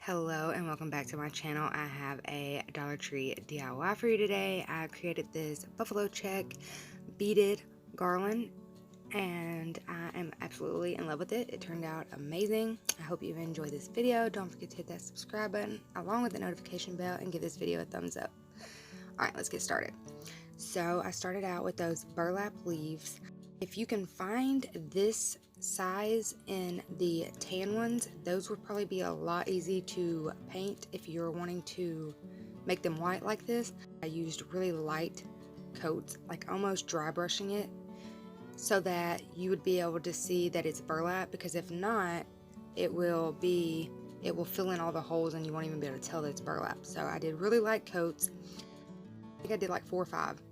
Hello and welcome back to my channel. I have a Dollar Tree DIY for you today. I created this Buffalo Check beaded garland and I am absolutely in love with it. It turned out amazing. I hope you've enjoyed this video. Don't forget to hit that subscribe button along with the notification bell and give this video a thumbs up. Alright, let's get started. So I started out with those burlap leaves. If you can find this size in the tan ones, those would probably be a lot easy to paint if you're wanting to make them white like this. I used really light coats, like almost dry brushing it, so that you would be able to see that it's burlap, because if not, it will fill in all the holes and you won't even be able to tell that it's burlap. So I did really light coats. I think I did like 4 or 5.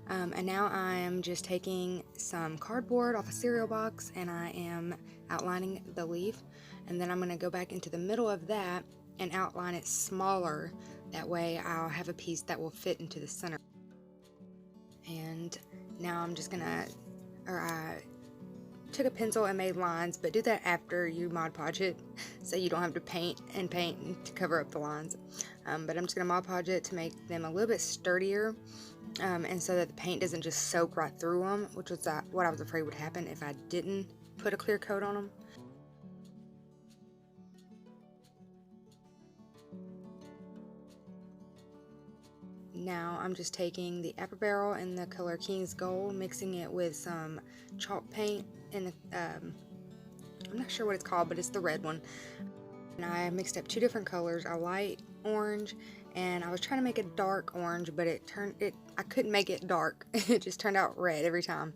And now I am just taking some cardboard off a cereal box and I am outlining the leaf, and then I'm going to go back into the middle of that and outline it smaller. That way I'll have a piece that will fit into the center. And now I'm just gonna, I took a pencil and made lines, but do that after you Mod Podge it so you don't have to paint to cover up the lines. But I'm just gonna Mod Podge it to make them a little bit sturdier. And so that the paint doesn't just soak right through them, which was what I was afraid would happen if I didn't put a clear coat on them. Now I'm just taking the apple barrel in the color King's Gold, mixing it with some chalk paint in the, I'm not sure what it's called, but it's the red one. And I mixed up 2 different colors, a light orange, and I was trying to make it dark orange, but I couldn't make it dark. It just turned out red every time.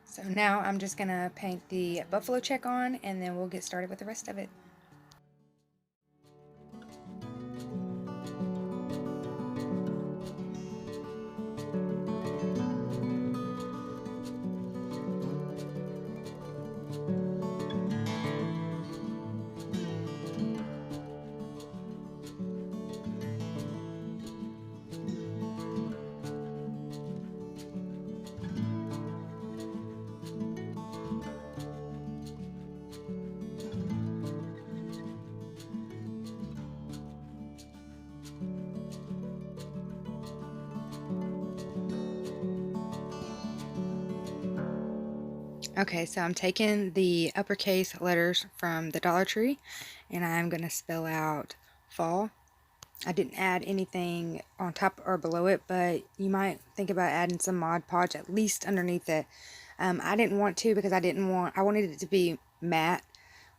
So now I'm just gonna paint the Buffalo Check on, and then we'll get started with the rest of it. Okay, so I'm taking the uppercase letters from the Dollar Tree and I'm going to spell out fall. I didn't add anything on top or below it, but you might think about adding some Mod Podge at least underneath it. I didn't want to because I wanted it to be matte,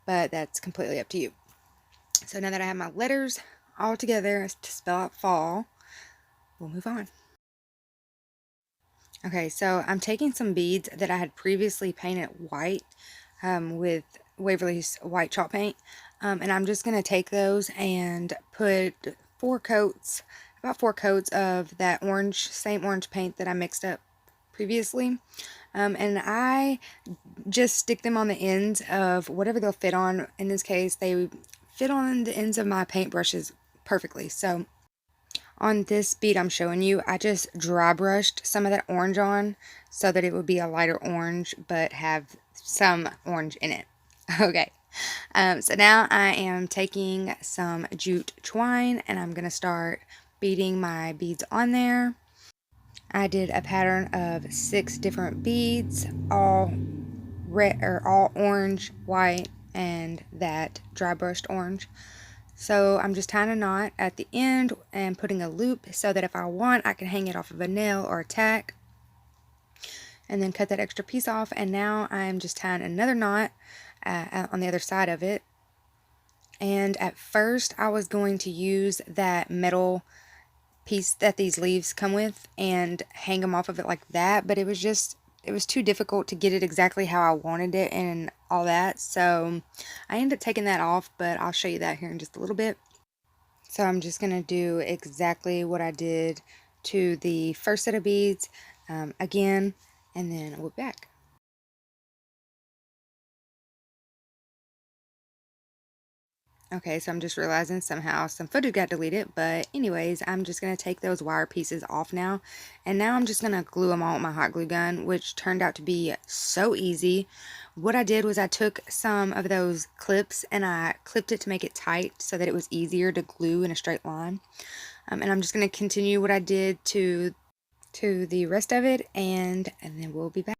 but that's completely up to you. So now that I have my letters all together to spell out fall, we'll move on. Okay, so I'm taking some beads that I had previously painted white with Waverly's white chalk paint, and I'm just going to take those and put about 4 coats of that same orange paint that I mixed up previously, and I just stick them on the ends of whatever they'll fit on. In this case, they fit on the ends of my paintbrushes perfectly. So on this bead I'm showing you, I just dry brushed some of that orange on so that it would be a lighter orange but have some orange in it. Okay, so now I am taking some jute twine and I'm going to start beading my beads on there. I did a pattern of 6 different beads, all red or all orange, white, and that dry brushed orange. So I'm just tying a knot at the end and putting a loop so that if I want, I can hang it off of a nail or a tack and then cut that extra piece off. And now I'm just tying another knot on the other side of it. And at first I was going to use that metal piece that these leaves come with and hang them off of it like that, but it was too difficult to get it exactly how I wanted it and all that, so I ended up taking that off, but I'll show you that here in just a little bit. So I'm just going to do exactly what I did to the first set of beads again, and then we'll be back. Okay, so I'm just realizing somehow some footage got deleted, but anyways, I'm just going to take those wire pieces off now, and now I'm just going to glue them all with my hot glue gun, which turned out to be so easy. What I did was I took some of those clips and I clipped it to make it tight so that it was easier to glue in a straight line. And I'm just going to continue what I did to the rest of it, and then we'll be back.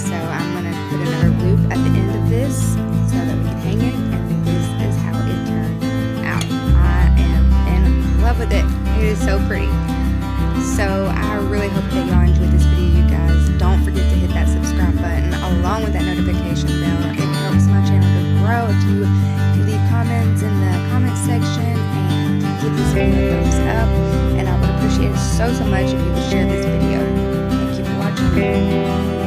So I'm going to put another loop at the end of this so that we can hang it, and this is how it turned out. I am in love with it. It is so pretty. So I really hope that y'all enjoyed this video, you guys. Don't forget to hit that subscribe button along with that notification bell. It helps my channel to grow if you leave comments in the comment section and give this video a thumbs up. And I would appreciate it so much if you would share this video. Thank you for watching.